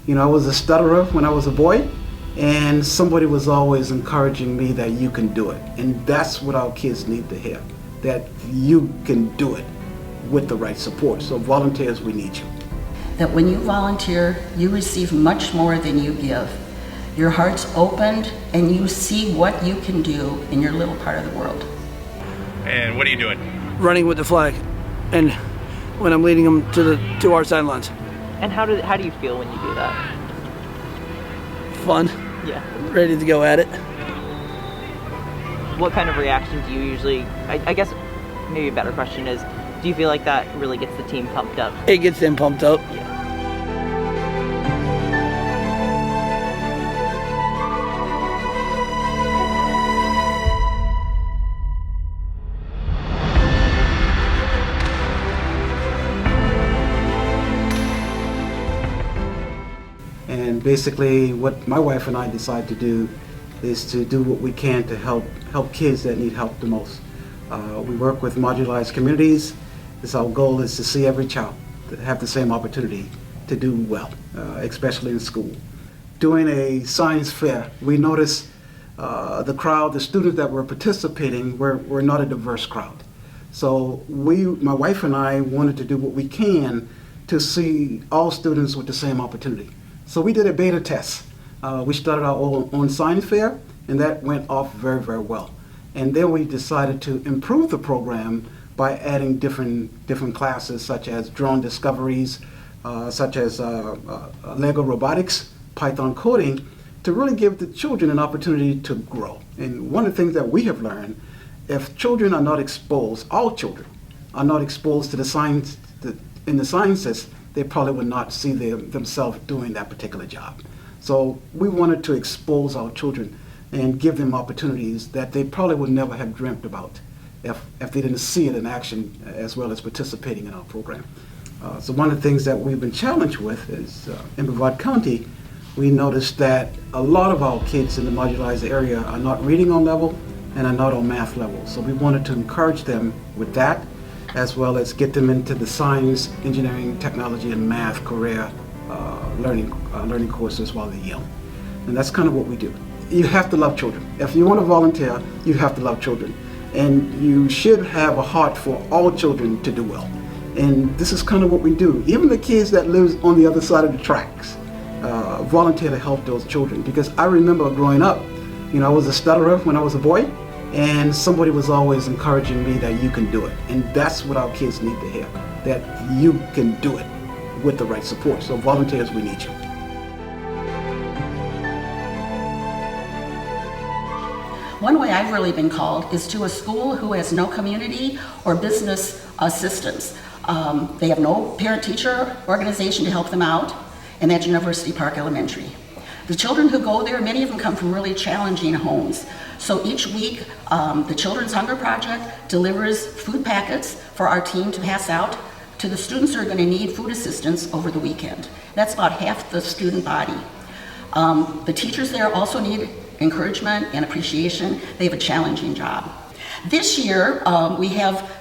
I was a stutterer when I was a boy, and somebody was always encouraging me that you can do it. And that's what our kids need to hear, that you can do it with the right support. So volunteers, we need you. That when you volunteer, you receive much more than you give. Your heart's opened and you see what you can do in your little part of the world. And what are you doing? Running with the flag, and when I'm leading them to our sidelines. And how do you feel when you do that? Fun. Yeah. Ready to go at it. What kind of reaction do you usually, I guess maybe a better question is, do you feel like that really gets the team pumped up? It gets them pumped up. Yeah. And basically what my wife and I decide to do is to do what we can to help kids that need help the most. We work with marginalized communities. Our goal is to see every child have the same opportunity to do well, especially in school. During a science fair, we noticed the students that were participating were not a diverse crowd. So my wife and I wanted to do what we can to see all students with the same opportunity. So we did a beta test. We started our own science fair, and that went off very, very well. And then we decided to improve the program by adding different classes, such as drone discoveries, such as Lego robotics, Python coding, to really give the children an opportunity to grow. And one of the things that we have learned, if children are not exposed, all children are not exposed to the science, in the sciences, they probably would not see themselves doing that particular job. So we wanted to expose our children and give them opportunities that they probably would never have dreamt about if they didn't see it in action as well as participating in our program. So one of the things that we've been challenged with is in Brevard County, we noticed that a lot of our kids in the marginalized area are not reading on level and are not on math level. So we wanted to encourage them with that, as well as get them into the science, engineering, technology, and math career learning courses while they're young. And that's kind of what we do. You have to love children. If you want to volunteer, you have to love children. And you should have a heart for all children to do well. And this is kind of what we do. Even the kids that live on the other side of the tracks volunteer to help those children. Because I remember growing up, I was a stutterer when I was a boy, and somebody was always encouraging me that you can do it. And that's what our kids need to hear, that you can do it with the right support. So volunteers, we need you. One way I've really been called is to a school who has no community or business assistance. They have no parent-teacher organization to help them out, and that's University Park Elementary. The children who go there, many of them come from really challenging homes. So each week, the Children's Hunger Project delivers food packets for our team to pass out to the students who are going to need food assistance over the weekend. That's about half the student body. The teachers there also need encouragement and appreciation. They have a challenging job. This year, we have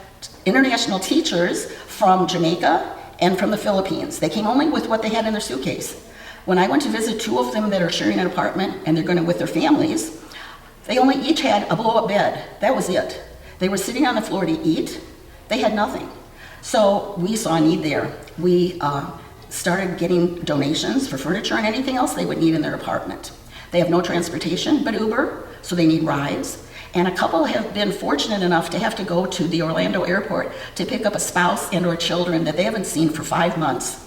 international teachers from Jamaica and from the Philippines. They came only with what they had in their suitcase. When I went to visit two of them that are sharing an apartment and they're going with their families, they only each had a blow-up bed. That was it. They were sitting on the floor to eat. They had nothing. So we saw a need there. We started getting donations for furniture and anything else they would need in their apartment. They have no transportation but Uber, so they need rides. And a couple have been fortunate enough to have to go to the Orlando airport to pick up a spouse and or children that they haven't seen for 5 months.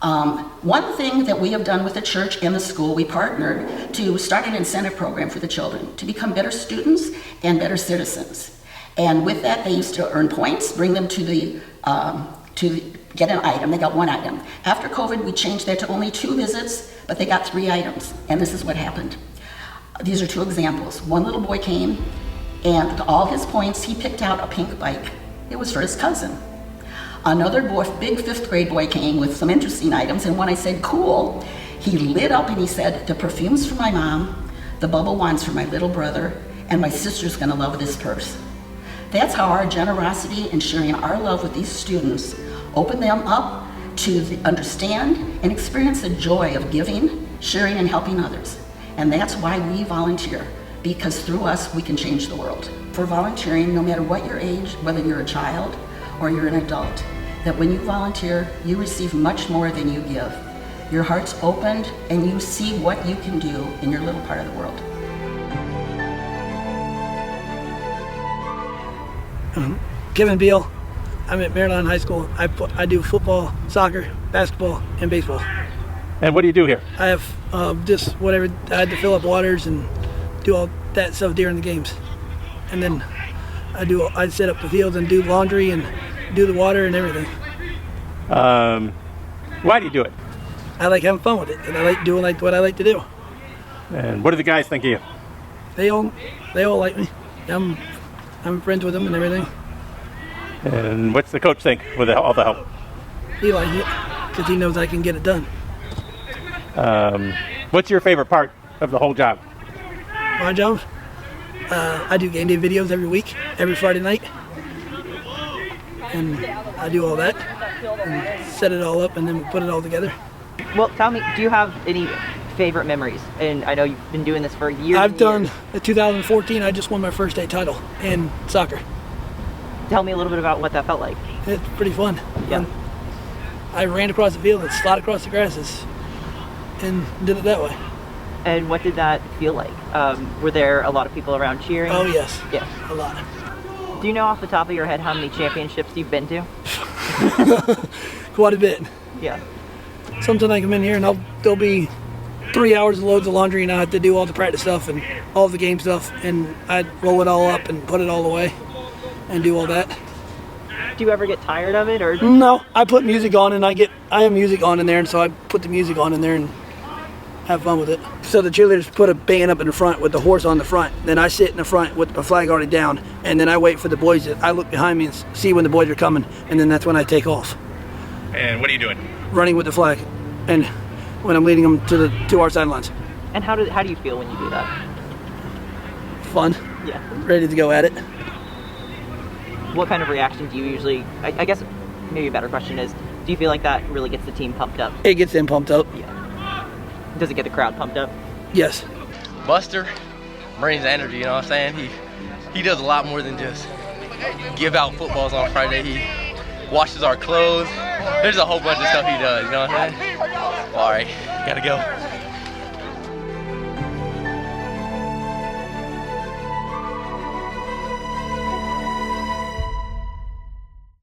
One thing that we have done with the church and the school, we partnered to start an incentive program for the children to become better students and better citizens. And with that, they used to earn points, bring them to get an item. They got 1 item. After COVID, we changed that to only 2 visits, but they got 3 items. And this is what happened. These are 2 examples. One little boy came, and to all his points, he picked out a pink bike. It was for his cousin. Another boy, big 5th grade boy, came with some interesting items, and when I said cool, he lit up and he said, the perfume's for my mom, the bubble wand's for my little brother, and my sister's gonna love this purse. That's how our generosity and sharing our love with these students opened them up to understand and experience the joy of giving, sharing, and helping others. And that's why we volunteer, because through us, we can change the world. For volunteering, no matter what your age, whether you're a child or you're an adult, that when you volunteer, you receive much more than you give. Your heart's opened and you see what you can do in your little part of the world. Kevin Beal. I'm at Maryland High School. I do football, soccer, basketball, and baseball. And what do you do here? I have just whatever. I had to fill up waters and do all that stuff during the games. And then I set up the fields and do laundry and do the water and everything. Why do you do it? I like having fun with it, and I like doing what I like to do. And what do the guys think of you? They all like me. I'm friends with them and everything. And what's the coach think with all the help? He likes it because he knows I can get it done. What's your favorite part of the whole job? My job? I do game day videos every week, every Friday night. And I do all that and set it all up and then we put it all together. Well, tell me, do you have any favorite memories? And I know you've been doing this for years. I've done, in 2014, I just won my first state title in soccer. Tell me a little bit about what that felt like. It's pretty fun. Yeah. I ran across the field and slid across the grasses and did it that way. And what did that feel like? Were there a lot of people around cheering? Oh, yes. Yeah. A lot. Do you know off the top of your head how many championships you've been to? Quite a bit. Yeah. Sometimes I come in here and there'll be 3 hours of loads of laundry and I have to do all the practice stuff and all the game stuff, and I roll it all up and put it all away and do all that. Do you ever get tired of it, or? No, I put music on and I have music on in there, and so I put the music on in there and have fun with it. So the cheerleaders put a band up in the front with the horse on the front. Then I sit in the front with the flag already down, and then I wait for the boys. I look behind me and see when the boys are coming, and then that's when I take off. And what are you doing? Running with the flag, and when I'm leading them to our sidelines. And how do you feel when you do that? Fun. Yeah. Ready to go at it. What kind of reaction do you usually? I guess maybe a better question is, do you feel like that really gets the team pumped up? It gets them pumped up. Yeah. Does it get the crowd pumped up? Yes. Buster brings energy, you know what I'm saying? He does a lot more than just give out footballs on Friday. He washes our clothes. There's a whole bunch of stuff he does, you know what I'm saying? All right, gotta go.